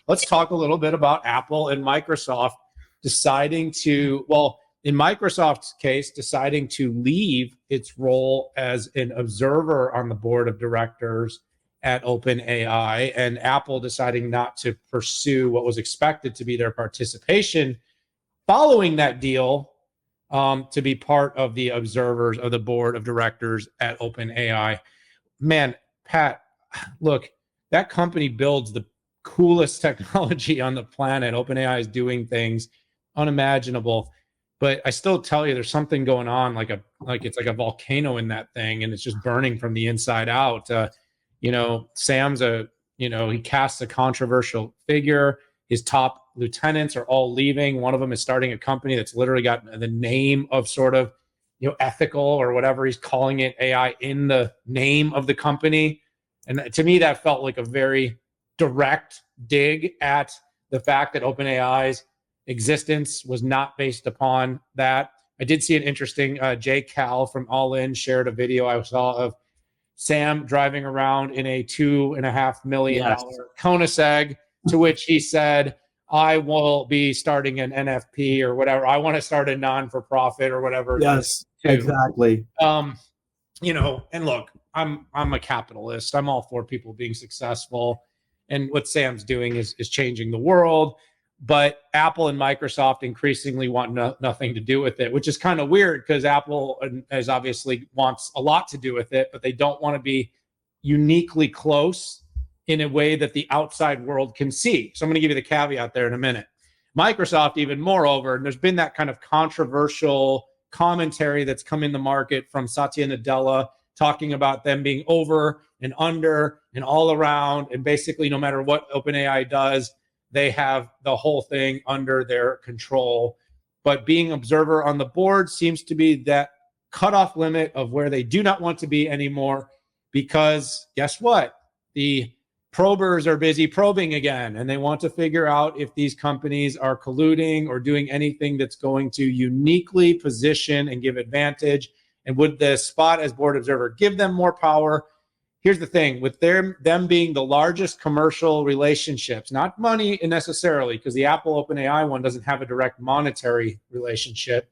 let's talk a little bit about Apple and Microsoft deciding to, well, in Microsoft's case, deciding to leave its role as an observer on the board of directors at OpenAI, and Apple deciding not to pursue what was expected to be their participation following that deal, to be part of the observers of the board of directors at OpenAI. Man, Pat, look, that company builds the coolest technology on the planet. OpenAI is doing things unimaginable, but I still tell you there's something going on, like it's like a volcano in that thing, and it's just burning from the inside out. Sam's he casts a controversial figure. His top lieutenants are all leaving. One of them is starting a company that's literally got the name of sort of, ethical or whatever he's calling it, AI, in the name of the company. And to me, that felt like a very direct dig at the fact that OpenAI's existence was not based upon that. I did see an interesting, Jay Cal from All In shared a video I saw of Sam driving around in a $2.5 million Koenigsegg, to which he said, I will be starting an NFP or whatever. I want to start a non-for-profit or whatever. Yes, exactly. And look, I'm a capitalist. I'm all for people being successful. And what Sam's doing is changing the world. But Apple and Microsoft increasingly want nothing to do with it, which is kind of weird because Apple has obviously wants a lot to do with it, but they don't want to be uniquely close in a way that the outside world can see. So I'm going to give you the caveat there in a minute. Microsoft, even moreover, and there's been that kind of controversial commentary that's come in the market from Satya Nadella talking about them being over and under and all around, and basically no matter what OpenAI does, they have the whole thing under their control. But being observer on the board seems to be that cutoff limit of where they do not want to be anymore, because guess what? The probers are busy probing again, and they want to figure out if these companies are colluding or doing anything that's going to uniquely position and give advantage. And would the spot as board observer give them more power? Here's the thing, with them being the largest commercial relationships, not money necessarily, because the Apple OpenAI one doesn't have a direct monetary relationship,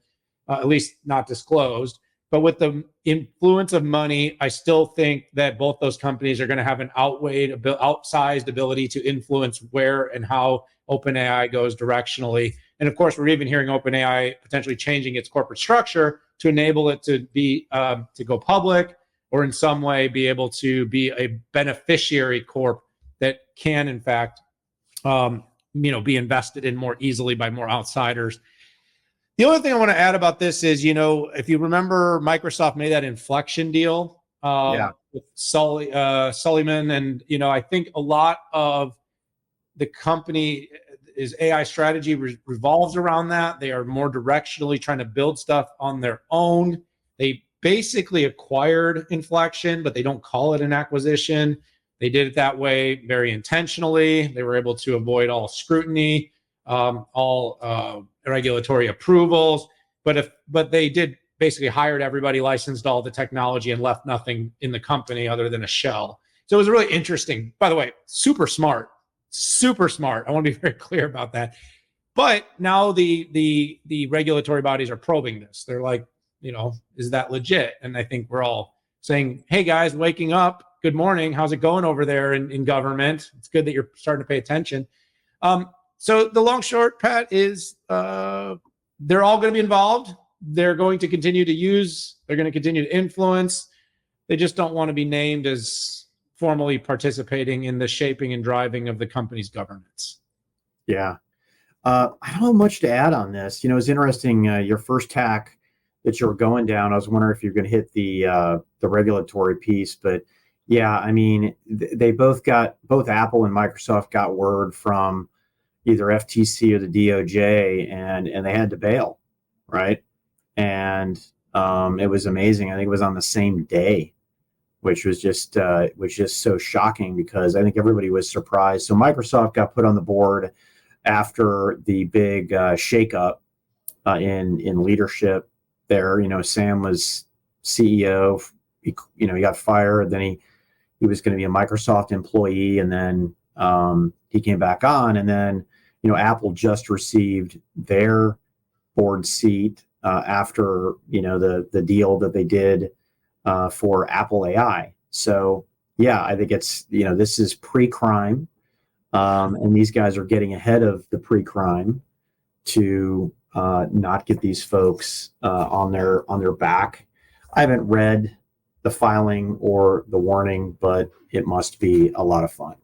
at least not disclosed. But with the influence of money, I still think that both those companies are going to have an outsized ability to influence where and how OpenAI goes directionally. And of course, we're even hearing OpenAI potentially changing its corporate structure to enable it to be to go public, or in some way be able to be a beneficiary corp that can, in fact, be invested in more easily by more outsiders. The only thing I want to add about this is, if you remember, Microsoft made that inflection deal with Sullivan, and I think a lot of the company is AI strategy revolves around that. They are more directionally trying to build stuff on their own. They basically acquired Inflection, but they don't call it an acquisition. They did it that way very intentionally. They were able to avoid all scrutiny, all regulatory approvals. But they did basically hired everybody, licensed all the technology, and left nothing in the company other than a shell. So it was really interesting. By the way, super smart. I want to be very clear about that. But now the regulatory bodies are probing this. They're like, is that legit? And I think we're all saying, hey guys, waking up. Good morning. How's it going over there in government? It's good that you're starting to pay attention. So the long short, Pat, is they're all going to be involved. They're going to continue to use. They're going to continue to influence. They just don't want to be named as formally participating in the shaping and driving of the company's governance. Yeah. I don't have much to add on this. It's interesting, your first tack that you were going down. I was wondering if you're going to hit the regulatory piece, but yeah, I mean, they both Apple and Microsoft got word from either FTC or the DOJ, and they had to bail, right? And it was amazing. I think it was on the same day, which was just so shocking because I think everybody was surprised. So Microsoft got put on the board after the big shakeup in leadership there. Sam was CEO. He got fired. Then he was going to be a Microsoft employee, and then he came back on, and then Apple just received their board seat after the deal that they did for Apple AI. So yeah, I think it's this is pre-crime, and these guys are getting ahead of the pre-crime to not get these folks on their back. I haven't read the filing or the warning, but it must be a lot of fun.